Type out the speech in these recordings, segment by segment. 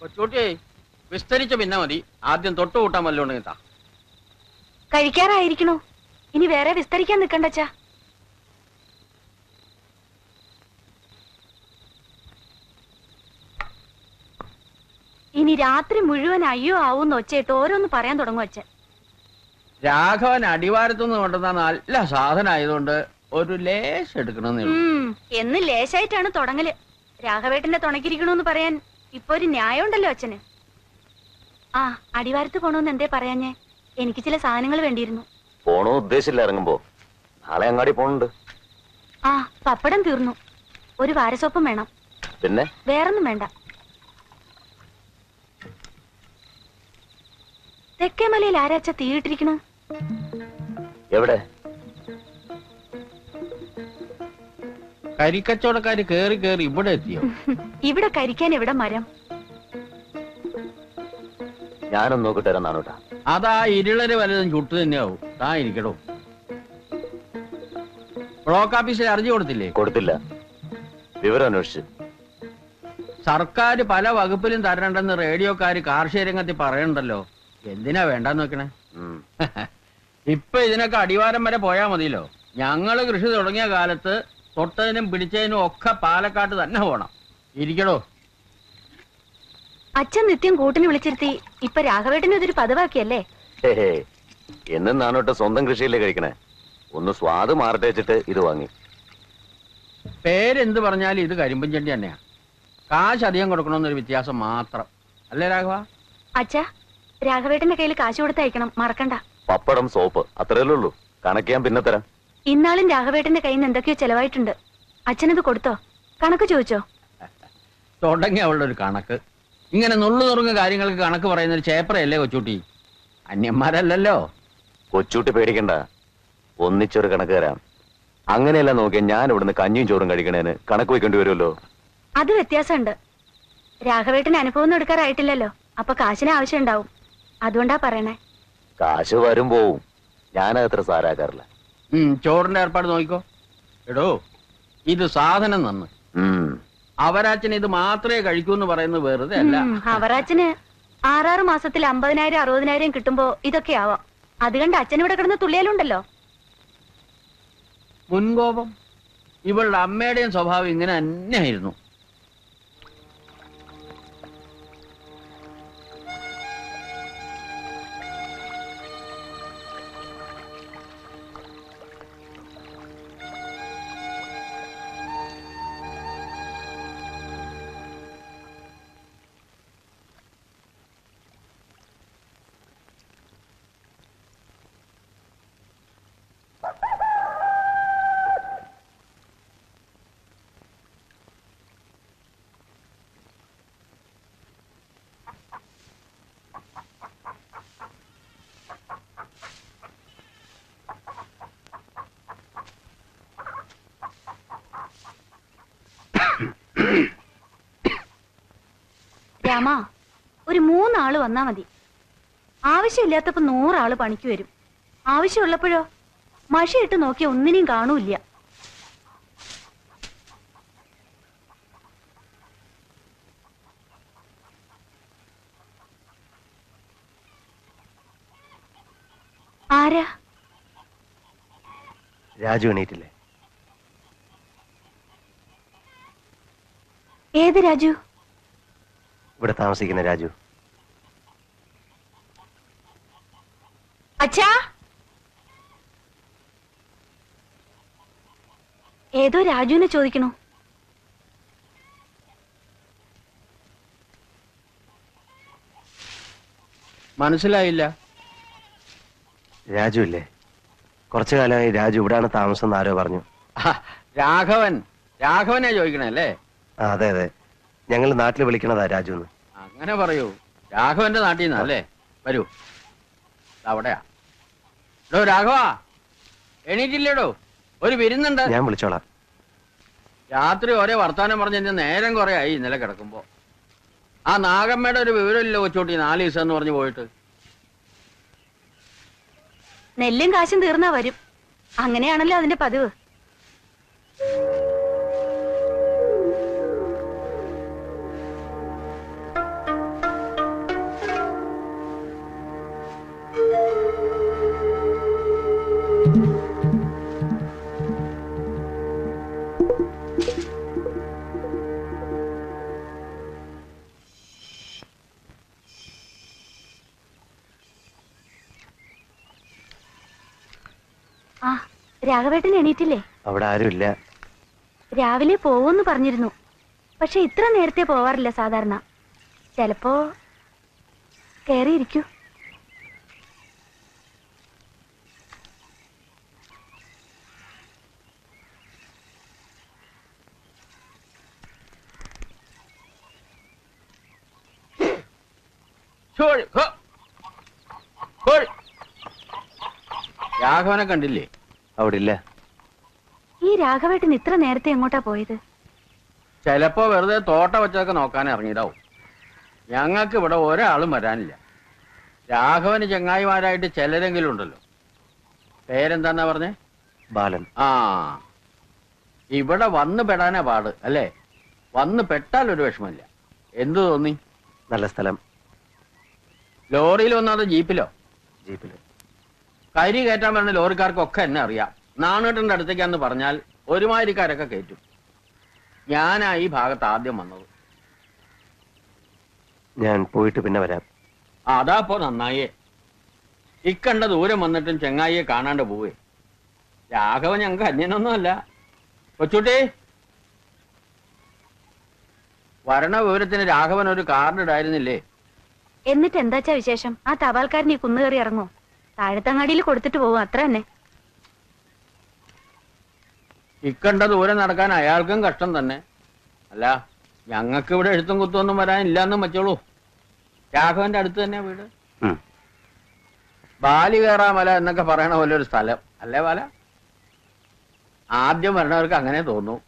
കൊച്ചൂട്ടിയെ വിസ്തരിച്ച പിന്നെ മതി. ആദ്യം തൊട്ട് കൂട്ടാൻ വല്ലോണ്ടെങ്കിൽ താ. കഴിക്കാറായിരിക്കണോ? ഇനി വേറെ വിസ്തരിക്കാൻ നിക്കണ്ടച്ചാ. ഇനി രാത്രി മുഴുവൻ അയ്യോ ആവൂന്ന് ഒച്ചയിട്ട് ഓരോന്ന് പറയാൻ തുടങ്ങും അച്ഛൻ. രാഘവൻ അടിവാരത്തുനിന്ന് കൊണ്ടുവന്ന നല്ല സാധനം ആയതുകൊണ്ട് ഒരു ലേശം എടുക്കണമെന്നേ ഉള്ളൂ. എന്ന് ലേശായിട്ടാണ് തുടങ്ങല്. രാഘവേട്ടന്റെ തുണക്കിരിക്കണോന്ന് പറയാൻ ഇപ്പൊ ഒരു ന്യായം ഉണ്ടല്ലോ അച്ഛന്. ആ അടിവാരത്ത് പോണോന്ന് എന്തേ പറയാഞ്ഞേ? എനിക്ക് ചില സാധനങ്ങൾ വേണ്ടിയിരുന്നു. പോണോ ഉദ്ദേശില്ല. ഇറങ്ങുമ്പോ നാളെ അങ്ങാടി പോണുണ്ട്. ആ പപ്പടം തീർന്നു. ഒരു വാരസോപ്പും വേണം. പിന്നെ വേറൊന്നും വേണ്ട. തെക്കേമലയിൽ ആരാച്ച തീയിട്ടിരിക്കണു? എവിടെ? കരിക്കച്ചവടക്കാര് കേറി കേറി ഇവിടെ എത്തിയോ? ഇവിടെ കരിക്കാൻ എവിടെ മരം? ഞാനൊന്ന് നോക്കിട്ട് തരാം നാണോട്ടാ. അതാ ഇരുളര് വലുതും ചുട്ടു തന്നെയാവും. താ ഇരിക്കടോ. ബ്ലോക്ക് ഓഫീസിൽ അറിഞ്ഞു കൊടുത്തില്ലേ? കൊടുത്തില്ല. വിവരം അന്വേഷിച്ച്. സർക്കാർ പല വകുപ്പിലും തരണ്ടെന്ന് റേഡിയോക്കാര് കാർഷിക രംഗത്തിൽ പറയണ്ടല്ലോ. എന്തിനാ വേണ്ടെന്ന് വെക്കണേ? ഇപ്പൊ ഇതിനൊക്കെ അടിവാരം വരെ പോയാ മതിയല്ലോ. ഞങ്ങള് കൃഷി തുടങ്ങിയ കാലത്ത് തൊട്ടതിനും പിടിച്ചതിനും ഒക്കെ പാലക്കാട്ട് തന്നെ പോണം. ഇരിക്കടോ. അച്ഛൻ നിത്യം കൂട്ടിന് വിളിച്ചിരുത്തി ഇപ്പൊ രാഘവേട്ടന് ഇതൊരു പതിവാക്കിയല്ലേ? എന്നും നാണോട്ട് സ്വന്തം കൃഷിയില്ലേ കഴിക്കണേ. ഒന്ന് സ്വാദ് മാറട്ടെ വെച്ചിട്ട് ഇത് വാങ്ങി. പേരെന്ത് പറഞ്ഞാലും ഇത് കരിമ്പൻ ചെണ്ടി തന്നെയാ. കാശ് അധികം കൊടുക്കണമെന്നൊരു വ്യത്യാസം മാത്രം അല്ലേ രാഘവ? അച്ഛാ രാഘവേട്ടന്റെ കയ്യിൽ കാശ് കൊടുത്തയക്കണം, മറക്കണ്ട. പപ്പടം സോപ്പ് അത്രയല്ലേ ഉള്ളൂ. കണക്ക് ഞാൻ പിന്നെ തരാം. ഇന്നാളും രാഘവേട്ടന്റെ കയ്യിൽ നിന്ന് എന്തൊക്കെയോ ചെലവായിട്ടുണ്ട്. അച്ഛനത് കൊടുത്തോ? കണക്ക് ചോദിച്ചോ? തുടങ്ങി അവളുടെ ഒരു കണക്ക്. ഇങ്ങനെ നുള്ളു നുറുങ്ങ കാര്യങ്ങൾക്ക് കണക്ക് പറയുന്ന ഒരു ചേപ്പറയല്ലേ കൊച്ചൂട്ടി? അന്യന്മാരല്ലല്ലോ. കൊച്ചൂട്ടി പേടിക്കണ്ട, ഒന്നിച്ചൊരു കണക്ക് തരാം. അങ്ങനെയല്ല നോക്കിയാൽ ഞാൻ ഇവിടുന്ന് കഞ്ഞിയും ചോറും കഴിക്കണേന് കണക്ക് വെക്കേണ്ടി വരുമല്ലോ. അത് വ്യത്യാസമുണ്ട്. രാഘവേട്ടന് അനുഭവം ഒന്നും എടുക്കാറായിട്ടില്ലല്ലോ. അപ്പൊ കാശിന് ആവശ്യം ഉണ്ടാവും. അതുകൊണ്ടാ പറയണേ. കാശ് വരും പോവും. ഞാനത്ര സാരാക്കാറില്ല. ചോറിന്റെ ഏർപ്പാട് നോക്കിക്കോ. എടോ ഇത് സാധനം നന്ന്. അവരാച്ചൻ ഇത് മാത്രമേ കഴിക്കൂ എന്ന് പറയുന്നത് വെറുതെ അല്ല. അവരാച്ചന് 6 മാസത്തിൽ 50,000 60,000 കിട്ടുമ്പോ ഇതൊക്കെ ആവാം. അത് കണ്ട് അച്ഛൻ ഇവിടെ കിടന്ന് തുള്ളിയാലുണ്ടല്ലോ. മുൻകോപം. ഇവളുടെ അമ്മയുടെയും സ്വഭാവം ഇങ്ങനെ തന്നെയായിരുന്നു. രാമ, ഒരു 3 ആള് വന്നാ മതി. ആവശ്യമില്ലാത്തപ്പോ 100 ആള് പണിക്ക് വരും. ആവശ്യമുള്ളപ്പോഴോ മഷിയിട്ട് നോക്കിയ ഒന്നിനെയും കാണൂല്ല. ആരാ? രാജു എണീറ്റില്ലേ? ഏത് രാജു? ഇവിടെ താമസിക്കുന്ന രാജു. അച്ഛാ, ഏതോ രാജുവിനെ ചോദിക്കണോ? മനസ്സിലായില്ല. രാജു ഇല്ലേ? കുറച്ചു കാലമായി രാജു ഇവിടാണ് താമസം എന്ന് ആരോ പറഞ്ഞു. രാഘവനെ ചോദിക്കണേ അല്ലേ? അതെ അതെ, ഞങ്ങൾ നാട്ടിൽ വിളിക്കണതാ രാജു എന്ന്. അങ്ങനെ പറയൂ. രാഘവന്റെ നാട്ടിൽ നിന്നല്ലേ? വരൂ, അവിടെയാ. രാഘവ എണീറ്റില്ലേടോ? ഒരു വിരുന്നുണ്ട്. ഞാൻ വിളിച്ചോളാം. രാത്രി ഒരേ വർത്താനം പറഞ്ഞ നേരം കുറെ ആയി ഇന്നലെ കിടക്കുമ്പോ. ആ നാഗമ്മയുടെ ഒരു വിവരമില്ല കൊച്ചോട്ടി, 4 ദിവസം എന്ന് പറഞ്ഞു പോയിട്ട്. നെല്ലും കാശും തീർന്നാ വരും. അങ്ങനെയാണല്ലോ അതിന്റെ പതിവ്. രാഘവേട്ടൻ എണീറ്റില്ലേ? അവിടെ ആരുമില്ല. രാവിലെ പോവെന്ന് പറഞ്ഞിരുന്നു. പക്ഷെ ഇത്ര നേരത്തെ പോവാറില്ല സാധാരണ. ചിലപ്പോ കേറിയിരിക്കൂ. രാഘവനെ കണ്ടില്ലേ? അവിടെ ഇല്ല. ഈ രാഘവേട്ടൻ ഇത്ര നേരത്തെ എങ്ങോട്ടാ പോയത്? ചിലപ്പോ വെറുതെ തോട്ട വെച്ചതൊക്കെ നോക്കാൻ ഇറങ്ങിയതാവും. ഞങ്ങൾക്ക് ഇവിടെ ഒരാളും വരാനില്ല. രാഘവന് ചങ്ങായിമാരായിട്ട് ചിലരെങ്കിലും ഉണ്ടല്ലോ. പേരെന്താന്നാ പറഞ്ഞേ? ബാലൻ. ആ, ഇവിടെ വന്ന് പെടാനാ പാട് അല്ലേ? വന്ന് പെട്ടാൽ ഒരു വിഷമമില്ല. എന്തു തോന്നി? നല്ല സ്ഥലം. ലോറിയിൽ വന്നത് ജീപ്പിലോ? ജീപ്പില്. കരി കയറ്റാൻ വരുന്ന ലോറിക്കാർക്കൊക്കെ എന്നെ അറിയാം. നാണേട്ടന്റെ അടുത്തേക്കാന്ന് പറഞ്ഞാൽ ഒരുമാതിരിക്കാരൊക്കെ കയറ്റും. ഞാനാ ഈ ഭാഗത്ത് ആദ്യം വന്നത്. ഞാൻ പോയിട്ട് പിന്നെ വരാം. അതാപ്പോ നന്നായേ. ഇക്കണ്ട ദൂരം വന്നിട്ടും ചെങ്ങായിയെ കാണാണ്ട് പോവേ. രാഘവൻ ഞങ്ങൾക്ക് അന്യനൊന്നുമല്ല. കൊച്ചുട്ടി, വരണ വിവരത്തിന് രാഘവൻ ഒരു കാർഡ് ഇടായിരുന്നില്ലേ? എന്നിട്ട് എന്താച്ചാ വിശേഷം? ആ തപാൽക്കാരൻ ഈ കുന്നു കയറി ഇറങ്ങോ? താഴത്തങ്ങാടിയിൽ കൊടുത്തിട്ട് പോവും, അത്ര തന്നെ. ഇക്കണ്ട ദൂരം നടക്കാൻ അയാൾക്കും കഷ്ടം തന്നെ. അല്ല, ഞങ്ങൾക്ക് ഇവിടെ എഴുത്തും കുത്തൊന്നും വരാനില്ലാന്നും വെച്ചോളൂ. രാഘവന്റെ അടുത്ത് തന്നെ വീട്. ബാലി കയറാമല എന്നൊക്കെ പറയണ പോലെ ഒരു സ്ഥലം അല്ലേ ബാല? ആദ്യം വരണവർക്ക് അങ്ങനെ തോന്നും.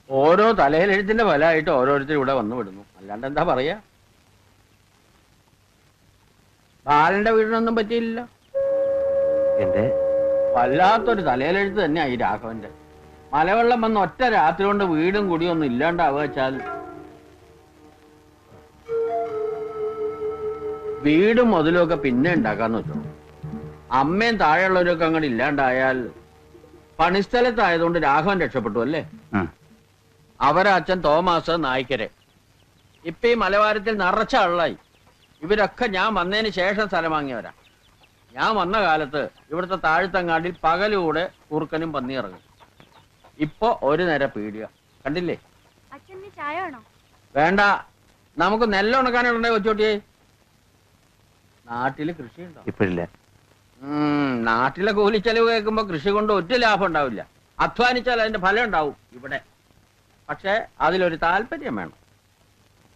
ഓരോ തലയിലെഴുത്തിന്റെ ഫലമായിട്ട് ഓരോരുത്തരും ഇവിടെ വന്നു വിടുന്നു. അല്ലാണ്ട് എന്താ പറയാ? ബാലന്റെ വീടിനൊന്നും പറ്റിയില്ല. എന്റെ വല്ലാത്തൊരു തലയിലെഴുത്ത് തന്നെയായി രാഘവന്റെ. മലവെള്ളം വന്ന് ഒറ്റ രാത്രി കൊണ്ട് വീടും കുടിയൊന്നും ഇല്ലാണ്ടാവുക വെച്ചാൽ, വീടും മുതലുമൊക്കെ പിന്നെ ഉണ്ടാക്കാന്ന് വെച്ചോ. അമ്മയും താഴെയുള്ളവരൊക്കെ അങ്ങോട്ട് ഇല്ലാണ്ടായാൽ, പണിസ്ഥലത്തായതുകൊണ്ട് രാഘവൻ രക്ഷപ്പെട്ടു അല്ലേ? അവരെ അച്ഛൻ തോമാസ് നായ്ക്കരെ. ഇപ്പൊ ഈ മലവാരത്തിൽ നിറച്ച ആളായി. ഇവരൊക്കെ ഞാൻ വന്നതിന് ശേഷം സ്ഥലം വാങ്ങിയവരാ. ഞാൻ വന്ന കാലത്ത് ഇവിടുത്തെ താഴ്ത്തങ്ങാടിൽ പകലൂടെ കുറുക്കനും പന്നി ഇറങ്ങും. ഇപ്പൊ ഒരു നേരം പീടിക. കണ്ടില്ലേ? അച്ഛന് ചായ വേണോ? വേണ്ട, നമുക്ക് നെല്ല് ഉണക്കാനുണ്ടേ കൊച്ചോട്ടിയെ. നാട്ടില് കൃഷിയുണ്ടോ? ഇപ്പോഴില്ല. നാട്ടിലെ കൂലിച്ചെലവ് കേൾക്കുമ്പോ കൃഷി കൊണ്ട് ഒറ്റ ലാഭം ഉണ്ടാവില്ല. അധ്വാനിച്ചാൽ അതിന്റെ ഫലം ഉണ്ടാവും ഇവിടെ. പക്ഷെ അതിലൊരു താല്പര്യം വേണം.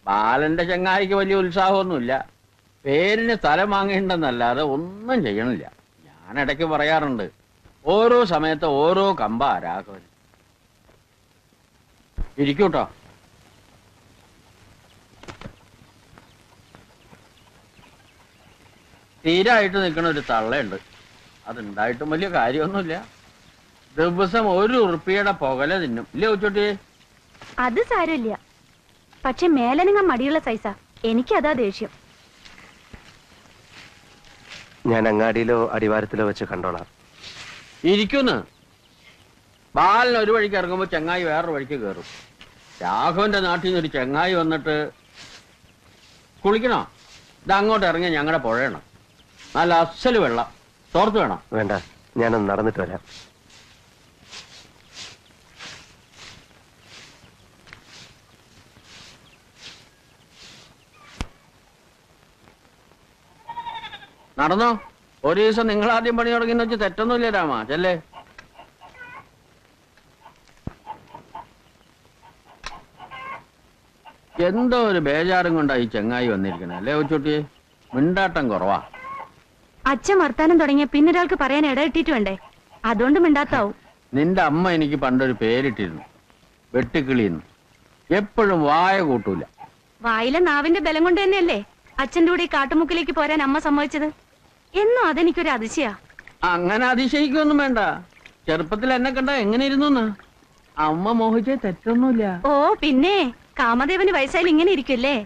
ബാലന്റെ ചങ്ങായിക്ക് വലിയ ഉത്സാഹമൊന്നുമില്ല. പേരിന് സ്ഥലം വാങ്ങേണ്ടെന്നല്ലാതെ ഒന്നും ചെയ്യണില്ല. ഞാൻ ഇടയ്ക്ക് പറയാറുണ്ട്, ഓരോ സമയത്ത് ഓരോ കമ്പാ രാഘവൻ. ഇരിക്കൂട്ടോ. തീരായിട്ട് നിൽക്കണ ഒരു തള്ളയുണ്ട്. അതുണ്ടായിട്ടും വലിയ കാര്യമൊന്നുമില്ല. ദിവസം 1 ഉറുപ്പിയുടെ പുകല തിന്നും ഇല്ലേ കൊച്ചോട്ടി? അത് സാരമില്ല. പക്ഷെ മേലനങ്ങ മടിയുള്ള സൈസാ. എനിക്കതാ ദേഷ്യം. ഞാൻ അങ്ങാടിയിലോ അടിവാരത്തിലോ വെച്ച് കണ്ടോളാം. ഇരിക്കുന്നു. ബാലൻ ഒരു വഴിക്ക് ഇറങ്ങുമ്പോ ചങ്ങായി വേറൊരു വഴിക്ക് കയറും. രാഘവന്റെ നാട്ടിൽ നിന്ന് ഒരു ചങ്ങായി വന്നിട്ട്, കുളിക്കണോ? ഇത് അങ്ങോട്ട് ഇറങ്ങി ഞങ്ങളുടെ പുഴയണം. നല്ല അസല് വെള്ളം. തോർത്ത് വേണം. വേണ്ട, ഞാനൊന്ന് നടന്നിട്ട് വരാം. നടന്നോ? ഒരു ദിവസം നിങ്ങൾ ആദ്യം പണി തുടങ്ങിയെന്ന് വെച്ച് തെറ്റൊന്നുമില്ല രാമ. ചെല്ലേ. എന്തോ ഒരു ബേജാറും കൊണ്ടായി ചെങ്ങായി വന്നിരിക്കണേ അല്ലേ കൊച്ചുട്ടിയെ? മിണ്ടാട്ടം കുറവാ. അച്ഛൻ വർത്താനം തുടങ്ങിയ പിന്നൊരാൾക്ക് പറയാൻ ഇടയിട്ടിട്ട് വേണ്ടേ? അതുകൊണ്ട് മിണ്ടാത്താവും. നിന്റെ അമ്മ എനിക്ക് പണ്ടൊരു പേരിട്ടിരുന്നു, വെട്ടുക്കിളിന്ന്. എപ്പോഴും വായ കൂട്ടൂല. വായിലെ നാവിന്റെ ബലം കൊണ്ട് തന്നെയല്ലേ അച്ഛന്റെ കൂടെ ഈ കാട്ടുമുക്കിലേക്ക് പോരാൻ അമ്മ സമ്മതിച്ചത്? എന്നും അതെനിക്കൊരു അതിശയാ. അങ്ങനെ അതിശയിക്കൊന്നും വേണ്ട. ചെറുപ്പത്തിൽ എന്നെ കണ്ട എങ്ങനെ ഇരുന്നു? അമ്മ മോഹിച്ചേ തെറ്റൊന്നുമില്ല. ഓ പിന്നെ കാമദേവന് വയസ്സായാലും ഇങ്ങനെ ഇരിക്കുമല്ലേ?